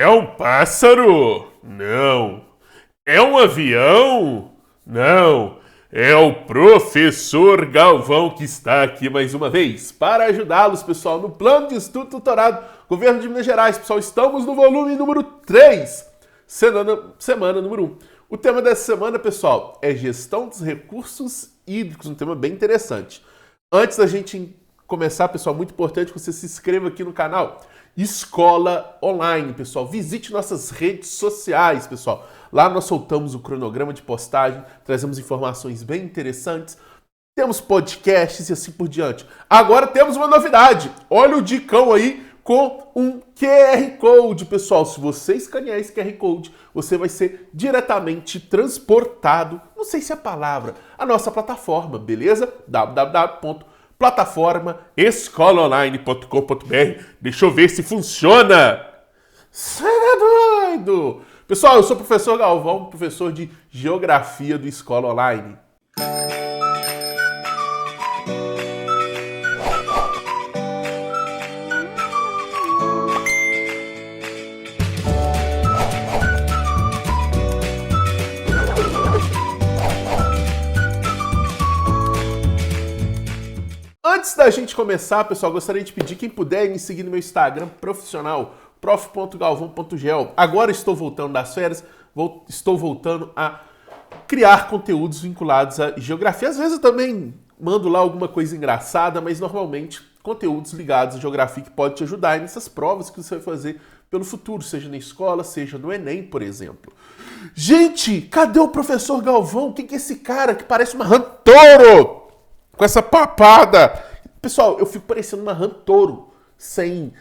É um pássaro? Não. É um avião? Não. É o professor Galvão que está aqui mais uma vez para ajudá-los, pessoal, no plano de estudo tutorado Governo de Minas Gerais. Pessoal, estamos no volume número 3, semana número 1. O tema dessa semana, pessoal, é gestão dos recursos hídricos, um tema bem interessante. Antes da gente começar, pessoal, muito importante que você se inscreva aqui no canal Escola Online, pessoal. Visite nossas redes sociais, pessoal. Lá nós soltamos o cronograma de postagem, trazemos informações bem interessantes, temos podcasts e assim por diante. Agora temos uma novidade. Olha o Dicão aí com um QR Code, pessoal. Se você escanear esse QR Code, você vai ser diretamente transportado, não sei se é a palavra, a nossa plataforma, beleza? www.plataformaescolaonline.com.br. Deixa eu ver se funciona. Você é doido! Pessoal, eu sou o professor Galvão, professor de Geografia do Escola Online. Antes da gente começar, pessoal, gostaria de pedir quem puder me seguir no meu Instagram profissional, prof.galvão.gel. Agora estou voltando das férias, estou voltando a criar conteúdos vinculados à geografia. Às vezes eu também mando lá alguma coisa engraçada, mas normalmente conteúdos ligados à geografia que pode te ajudar nessas provas que você vai fazer pelo futuro, seja na escola, seja no Enem, por exemplo. Gente, cadê o professor Galvão? Quem que é esse cara que parece uma rã-touro? Com essa papada. Pessoal, eu fico parecendo uma rã-touro sem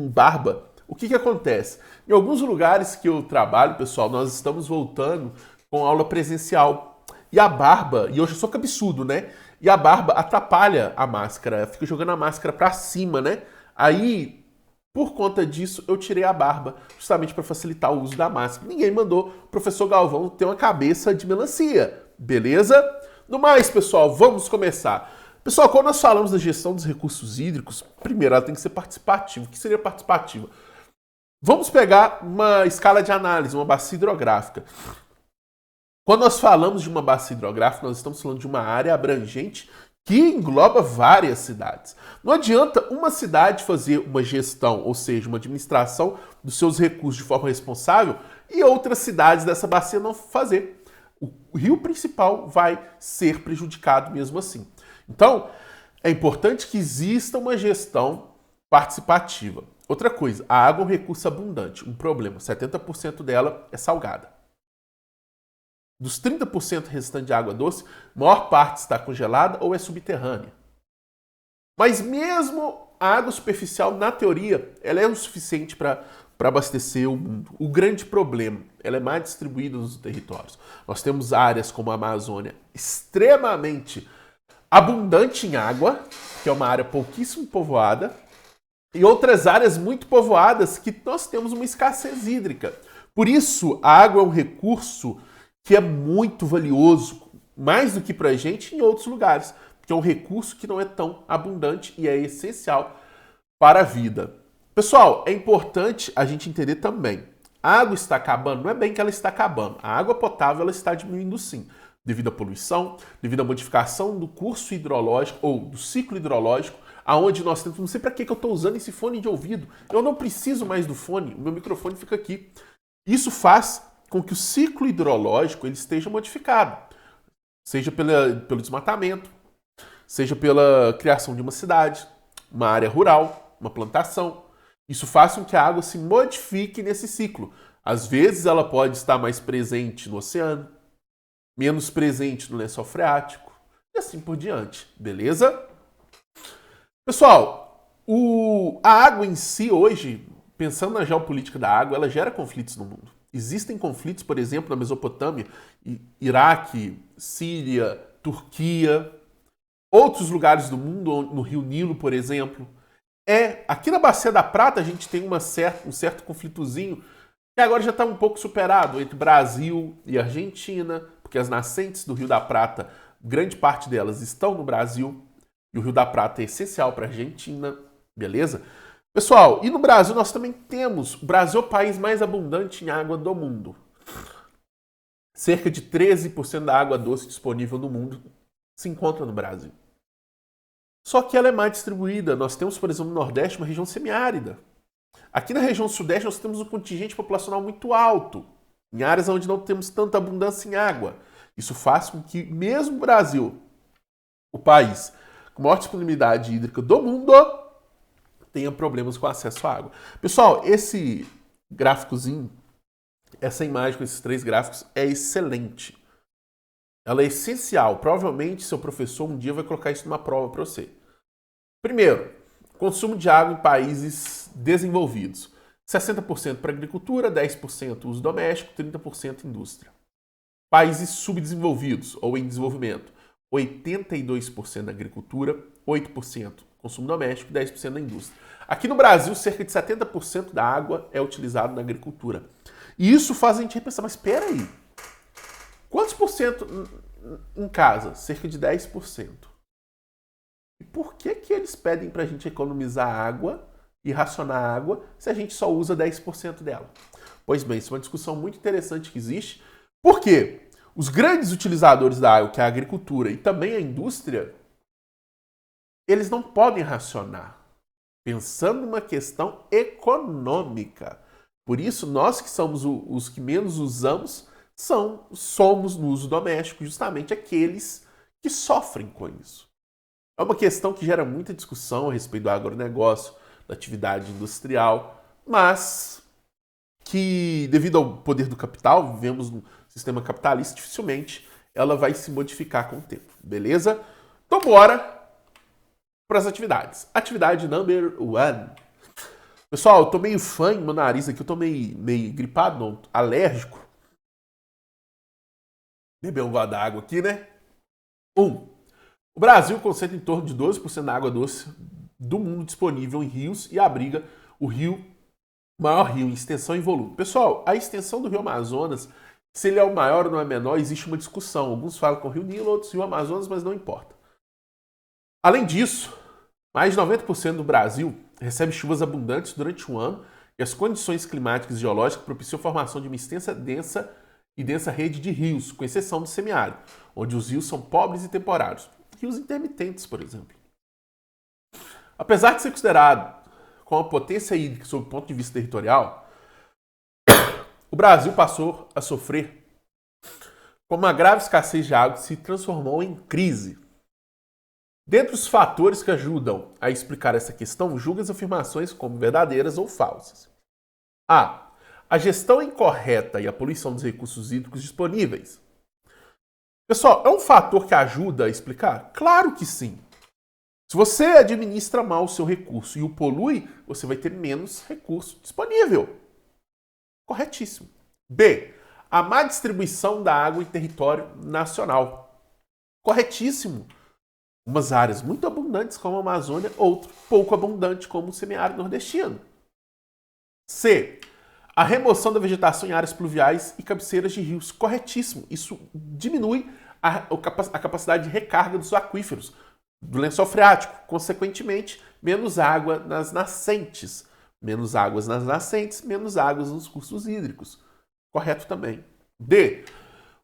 barba. O que acontece? Em alguns lugares que eu trabalho, pessoal, nós estamos voltando com aula presencial. E a barba, e hoje eu sou cabeçudo, né? E a barba atrapalha a máscara, fica jogando a máscara pra cima, né? Aí, por conta disso, eu tirei a barba, justamente para facilitar o uso da máscara. Ninguém mandou o professor Galvão ter uma cabeça de melancia, beleza? No mais, pessoal, vamos começar. Pessoal, quando nós falamos da gestão dos recursos hídricos, primeiro ela tem que ser participativa. O que seria participativa? Vamos pegar uma escala de análise, uma bacia hidrográfica. Quando nós falamos de uma bacia hidrográfica, nós estamos falando de uma área abrangente que engloba várias cidades. Não adianta uma cidade fazer uma gestão, ou seja, uma administração dos seus recursos de forma responsável e outras cidades dessa bacia não fazer. O rio principal vai ser prejudicado mesmo assim. Então, é importante que exista uma gestão participativa. Outra coisa, a água é um recurso abundante. Um problema, 70% dela é salgada. Dos 30% restantes de água doce, a maior parte está congelada ou é subterrânea. Mas mesmo a água superficial, na teoria, ela é o suficiente para abastecer o mundo. O grande problema, ela é mais distribuída nos territórios. Nós temos áreas como a Amazônia extremamente abundante em água, que é uma área pouquíssimo povoada, e outras áreas muito povoadas que nós temos uma escassez hídrica. Por isso, a água é um recurso que é muito valioso, mais do que para a gente em outros lugares, porque é um recurso que não é tão abundante e é essencial para a vida. Pessoal, é importante a gente entender também, a água está acabando, não é bem que ela está acabando, a água potável ela está diminuindo sim, devido à poluição, devido à modificação do curso hidrológico ou do ciclo hidrológico, aonde nós temos, não sei para que eu estou usando esse fone de ouvido, eu não preciso mais do fone, o meu microfone fica aqui. Isso faz com que o ciclo hidrológico ele esteja modificado, seja pelo desmatamento, seja pela criação de uma cidade, uma área rural, uma plantação. Isso faz com que a água se modifique nesse ciclo. Às vezes ela pode estar mais presente no oceano, menos presente no lençol freático, e assim por diante, beleza? Pessoal, a água em si hoje, pensando na geopolítica da água, ela gera conflitos no mundo. Existem conflitos, por exemplo, na Mesopotâmia, Iraque, Síria, Turquia, outros lugares do mundo, no Rio Nilo, por exemplo. Aqui na Bacia da Prata a gente tem um certo conflitozinho que agora já está um pouco superado entre Brasil e Argentina, porque as nascentes do Rio da Prata, grande parte delas estão no Brasil, e o Rio da Prata é essencial para a Argentina, beleza? Pessoal, e no Brasil nós também temos, o Brasil é o país mais abundante em água do mundo. Cerca de 13% da água doce disponível no mundo se encontra no Brasil. Só que ela é mais distribuída. Nós temos, por exemplo, no Nordeste, uma região semiárida. Aqui na região Sudeste nós temos um contingente populacional muito alto, em áreas onde não temos tanta abundância em água. Isso faz com que, mesmo o Brasil, o país com maior disponibilidade hídrica do mundo, tenha problemas com acesso à água. Pessoal, esse gráficozinho, essa imagem com esses 3 gráficos é excelente. Ela é essencial. Provavelmente seu professor um dia vai colocar isso numa prova para você. Primeiro, consumo de água em países desenvolvidos. 60% para agricultura, 10% uso doméstico, 30% indústria. Países subdesenvolvidos ou em desenvolvimento. 82% na agricultura, 8% consumo doméstico e 10% na indústria. Aqui no Brasil, cerca de 70% da água é utilizada na agricultura. E isso faz a gente repensar, mas espera aí. Quantos por cento em casa? Cerca de 10%. E por que eles pedem para a gente economizar água e racionar água se a gente só usa 10% dela? Pois bem, isso é uma discussão muito interessante que existe. Por quê? Os grandes utilizadores da água, que é a agricultura e também a indústria, eles não podem racionar, pensando numa questão econômica. Por isso, nós que somos os que menos usamos, somos no uso doméstico justamente aqueles que sofrem com isso. É uma questão que gera muita discussão a respeito do agronegócio, da atividade industrial, mas que, devido ao poder do capital, vivemos num sistema capitalista, dificilmente ela vai se modificar com o tempo, beleza? Então bora para as atividades. Atividade number 1. Pessoal, eu tô meio fã em meu nariz aqui, eu tô meio gripado, não, alérgico. Beber um gole d'água aqui, né? 1. O Brasil concentra em torno de 12% da água doce do mundo disponível em rios e abriga o maior rio em extensão e volume. Pessoal, a extensão do rio Amazonas, se ele é o maior ou não é menor, existe uma discussão. Alguns falam que é o rio Nilo, outros rio Amazonas, mas não importa. Além disso, mais de 90% do Brasil recebe chuvas abundantes durante um ano e as condições climáticas e geológicas propiciam a formação de uma extensa, densa rede de rios, com exceção do semiárido, onde os rios são pobres e temporários. Rios intermitentes, por exemplo. Apesar de ser considerado com a potência hídrica sob o ponto de vista territorial, o Brasil passou a sofrer com uma grave escassez de água que se transformou em crise. Dentre os fatores que ajudam a explicar essa questão, julga as afirmações como verdadeiras ou falsas. A gestão incorreta e a poluição dos recursos hídricos disponíveis. Pessoal, é um fator que ajuda a explicar? Claro que sim. Se você administra mal o seu recurso e o polui, você vai ter menos recurso disponível. Corretíssimo. B. A má distribuição da água em território nacional. Corretíssimo. Umas áreas muito abundantes como a Amazônia, outras pouco abundantes como o semiárido nordestino. C. A remoção da vegetação em áreas pluviais e cabeceiras de rios. Corretíssimo. Isso diminui a capacidade de recarga dos aquíferos, do lençol freático. Consequentemente, menos água nas nascentes. Menos águas nas nascentes, menos águas nos cursos hídricos. Correto também. D.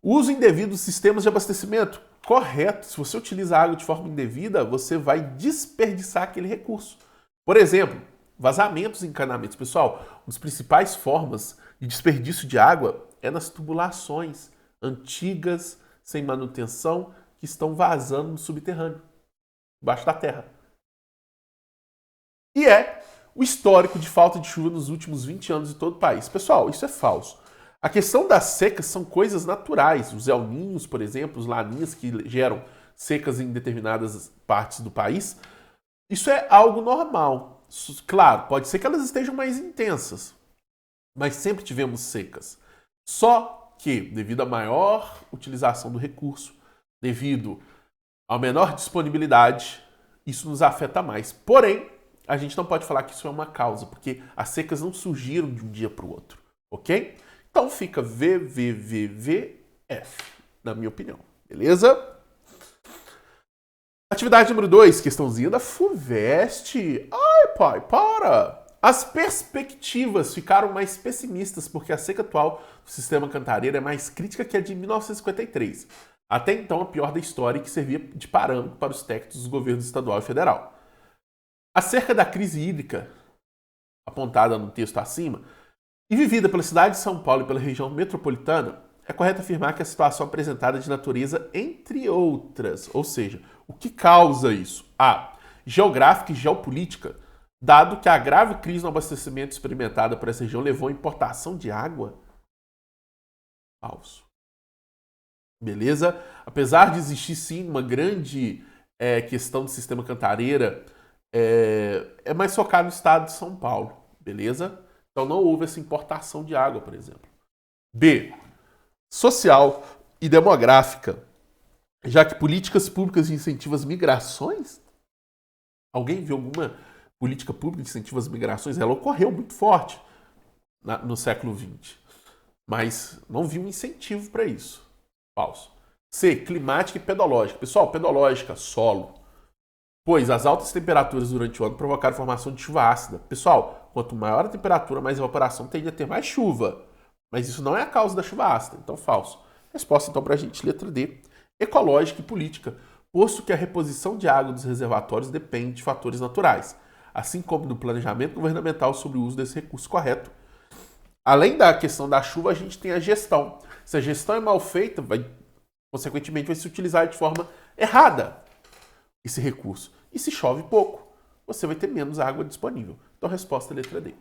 Uso indevido dos sistemas de abastecimento. Correto. Se você utiliza a água de forma indevida, você vai desperdiçar aquele recurso. Por exemplo, vazamentos e encanamentos. Pessoal, uma das principais formas de desperdício de água é nas tubulações antigas, sem manutenção, que estão vazando no subterrâneo, embaixo da terra. E é o histórico de falta de chuva nos últimos 20 anos em todo o país. Pessoal, isso é falso. A questão das secas são coisas naturais. Os El Niños, por exemplo, os Laninhas que geram secas em determinadas partes do país, isso é algo normal. Claro, pode ser que elas estejam mais intensas, mas sempre tivemos secas. Só que, devido à maior utilização do recurso, devido à menor disponibilidade, isso nos afeta mais. Porém, a gente não pode falar que isso é uma causa, porque as secas não surgiram de um dia para o outro, ok? Então fica VVVVF, na minha opinião, beleza? Atividade número 2, questãozinha da FUVEST. Ai, pai, para! As perspectivas ficaram mais pessimistas porque a seca atual do sistema Cantareira é mais crítica que a de 1953. Até então, a pior da história e que servia de parâmetro para os técnicos dos governos estadual e federal. Acerca da crise hídrica, apontada no texto acima, e vivida pela cidade de São Paulo e pela região metropolitana, é correto afirmar que a situação apresentada é de natureza entre outras, ou seja, o que causa isso? A. Geográfica e geopolítica, dado que a grave crise no abastecimento experimentada por essa região levou à importação de água. Falso. Beleza? Apesar de existir sim uma grande questão do sistema Cantareira, é mais focado no estado de São Paulo. Beleza? Então não houve essa importação de água, por exemplo. B. Social e demográfica, já que políticas públicas de incentivo às migrações? Alguém viu alguma política pública de incentivo às migrações? Ela ocorreu muito forte no século XX, mas não vi um incentivo para isso. Falso. C. Climática e pedológica. Pessoal, pedológica, solo. Pois as altas temperaturas durante o ano provocaram a formação de chuva ácida. Pessoal, quanto maior a temperatura, mais evaporação tende a ter mais chuva. Mas isso não é a causa da chuva ácida, então falso. Resposta então para a gente, letra D. Ecológica e política, posto que a reposição de água dos reservatórios depende de fatores naturais, assim como do planejamento governamental sobre o uso desse recurso correto. Além da questão da chuva, a gente tem a gestão. Se a gestão é mal feita, consequentemente vai se utilizar de forma errada esse recurso. E se chove pouco, você vai ter menos água disponível. Então, resposta letra D.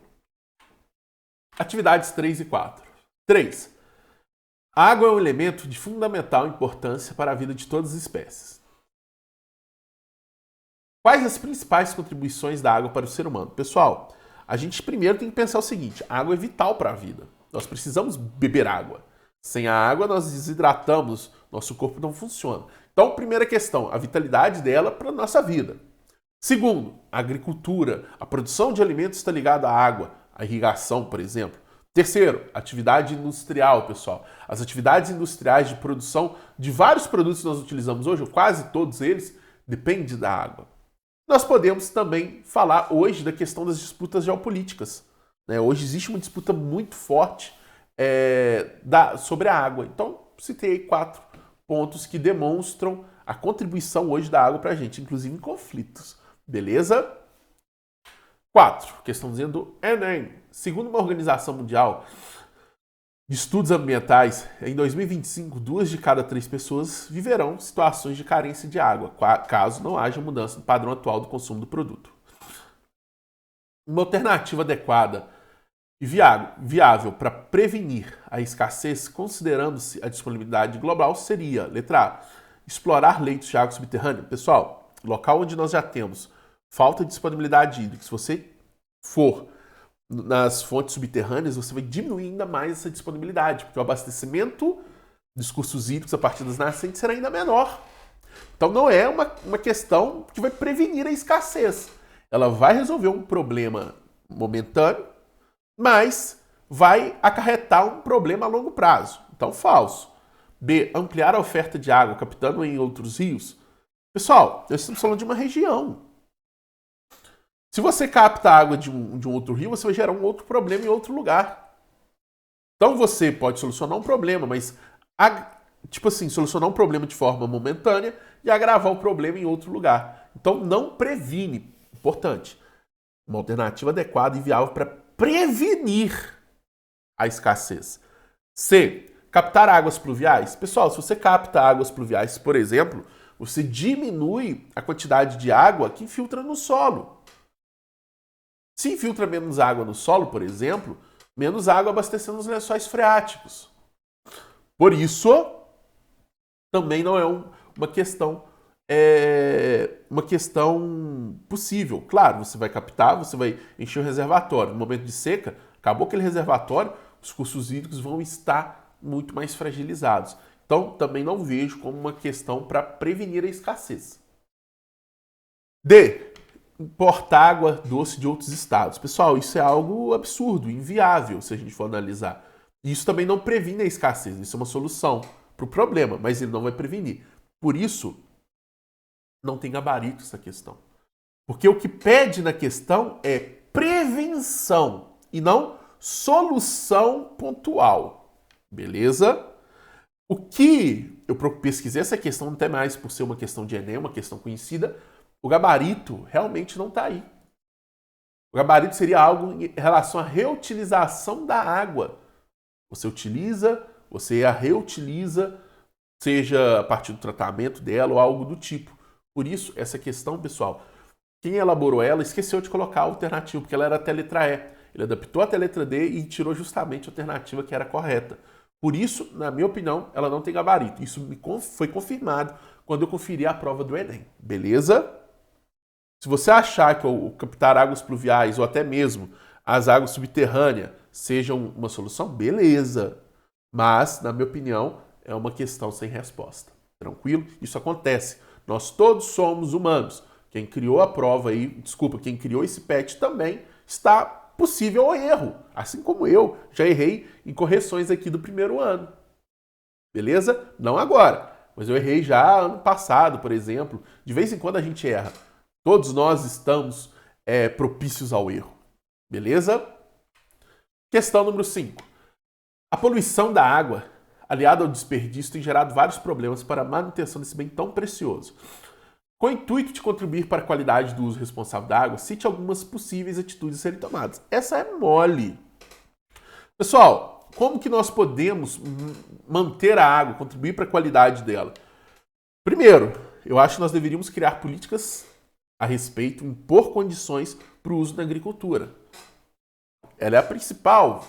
Atividades 3 e 4. 3. A água é um elemento de fundamental importância para a vida de todas as espécies. Quais as principais contribuições da água para o ser humano? Pessoal, a gente primeiro tem que pensar o seguinte: a água é vital para a vida. Nós precisamos beber água. Sem a água, nós desidratamos, nosso corpo não funciona. Então, primeira questão, a vitalidade dela para a nossa vida. Segundo, a agricultura, a produção de alimentos está ligada à água, à irrigação, por exemplo. Terceiro, atividade industrial, pessoal. As atividades industriais de produção de vários produtos que nós utilizamos hoje, ou quase todos eles, dependem da água. Nós podemos também falar hoje da questão das disputas geopolíticas. Hoje existe uma disputa muito forte sobre a água. Então, citei aí 4 pontos que demonstram a contribuição hoje da água para a gente, inclusive em conflitos. Beleza? 4. Questãozinha do Enem. Segundo uma organização mundial de estudos ambientais, em 2025, 2 de cada 3 pessoas viverão situações de carência de água, caso não haja mudança no padrão atual do consumo do produto. Uma alternativa adequada e viável para prevenir a escassez, considerando-se a disponibilidade global, seria, letra A, explorar leitos de água subterrânea. Pessoal, local onde nós já temos falta de disponibilidade hídrica, se você for nas fontes subterrâneas, você vai diminuir ainda mais essa disponibilidade, porque o abastecimento dos cursos hídricos a partir das nascentes será ainda menor. Então não é uma questão que vai prevenir a escassez. Ela vai resolver um problema momentâneo, mas vai acarretar um problema a longo prazo. Então, falso. B. Ampliar a oferta de água, captando em outros rios. Pessoal, nós estamos falando de uma região. Se você capta água de um outro rio, você vai gerar um outro problema em outro lugar. Então você pode solucionar um problema, mas solucionar um problema de forma momentânea e agravar o problema em outro lugar. Então não previne. Importante. Uma alternativa adequada e viável para prevenir a escassez. C. Captar águas pluviais. Pessoal, se você capta águas pluviais, por exemplo, você diminui a quantidade de água que infiltra no solo. Se infiltra menos água no solo, por exemplo, menos água abastecendo os lençóis freáticos. Por isso, também não é uma questão possível. Claro, você vai captar, você vai encher o reservatório. No momento de seca, acabou aquele reservatório, os cursos hídricos vão estar muito mais fragilizados. Então, também não vejo como uma questão para prevenir a escassez. D. Importar água doce de outros estados. Pessoal, isso é algo absurdo, inviável, se a gente for analisar. E isso também não previne a escassez. Isso é uma solução para o problema, mas ele não vai prevenir. Por isso, não tem gabarito essa questão. Porque o que pede na questão é prevenção e não solução pontual. Beleza? O que eu pesquisei essa questão, até mais por ser uma questão de Enem, uma questão conhecida, o gabarito realmente não está aí. O gabarito seria algo em relação à reutilização da água. Você utiliza, você a reutiliza, seja a partir do tratamento dela ou algo do tipo. Por isso, essa questão, pessoal, quem elaborou ela esqueceu de colocar a alternativa, porque ela era até a letra E. Ele adaptou até a letra D e tirou justamente a alternativa que era correta. Por isso, na minha opinião, ela não tem gabarito. Isso foi confirmado quando eu conferi a prova do Enem. Beleza? Se você achar que o captar águas pluviais ou até mesmo as águas subterrâneas sejam uma solução, beleza. Mas, na minha opinião, é uma questão sem resposta. Tranquilo? Isso acontece. Nós todos somos humanos. Quem criou a prova aí, quem criou esse PET também está possível ao erro. Assim como eu já errei em correções aqui do primeiro ano. Beleza? Não agora, mas eu errei já ano passado, por exemplo. De vez em quando a gente erra. Todos nós estamos propícios ao erro. Beleza? Questão número 5. A poluição da água, aliada ao desperdício, tem gerado vários problemas para a manutenção desse bem tão precioso. Com o intuito de contribuir para a qualidade do uso responsável da água, cite algumas possíveis atitudes a serem tomadas. Essa é mole. Pessoal, como que nós podemos manter a água, contribuir para a qualidade dela? Primeiro, eu acho que nós deveríamos criar políticas a respeito, impor condições para o uso da agricultura. Ela é a principal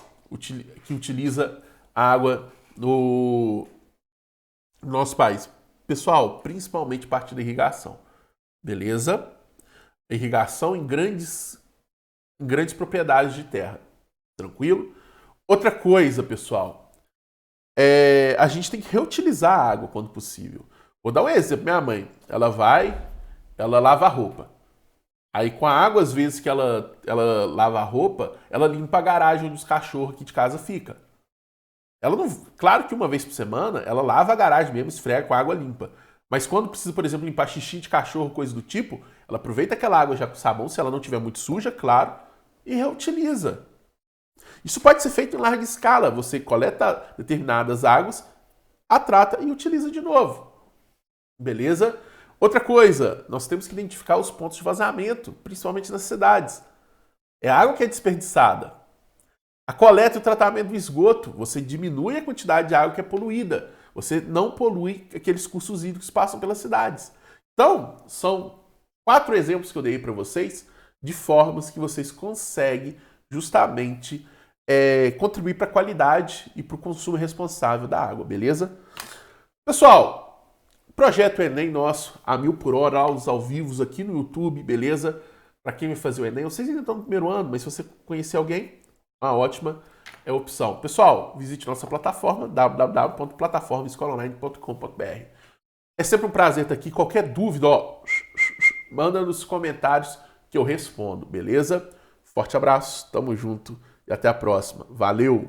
que utiliza água no nosso país. Pessoal, principalmente parte da irrigação. Beleza? Irrigação em grandes propriedades de terra. Tranquilo? Outra coisa, pessoal, a gente tem que reutilizar a água quando possível. Vou dar um exemplo. Minha mãe, ela lava a roupa. Aí com a água, às vezes que ela lava a roupa, ela limpa a garagem onde os cachorros aqui de casa ficam. Ela não, claro que uma vez por semana ela lava a garagem mesmo, esfrega com água limpa. Mas quando precisa, por exemplo, limpar xixi de cachorro, coisa do tipo, ela aproveita aquela água já com sabão, se ela não estiver muito suja, claro, e reutiliza. Isso pode ser feito em larga escala. Você coleta determinadas águas, a trata e utiliza de novo. Beleza? Outra coisa, nós temos que identificar os pontos de vazamento, principalmente nas cidades. É a água que é desperdiçada. A coleta e o tratamento do esgoto, você diminui a quantidade de água que é poluída. Você não polui aqueles cursos hídricos que passam pelas cidades. Então, são 4 exemplos que eu dei para vocês de formas que vocês conseguem justamente contribuir para a qualidade e para o consumo responsável da água, beleza? Pessoal, projeto Enem nosso, a 1000 por hora, aulas ao vivo aqui no YouTube, beleza? Para quem vai fazer o Enem, vocês ainda estão no primeiro ano, mas se você conhecer alguém, uma ótima opção. Pessoal, visite nossa plataforma www.plataformaescolaonline.com.br. É sempre um prazer estar aqui. Qualquer dúvida, manda nos comentários que eu respondo, beleza? Forte abraço, tamo junto e até a próxima. Valeu!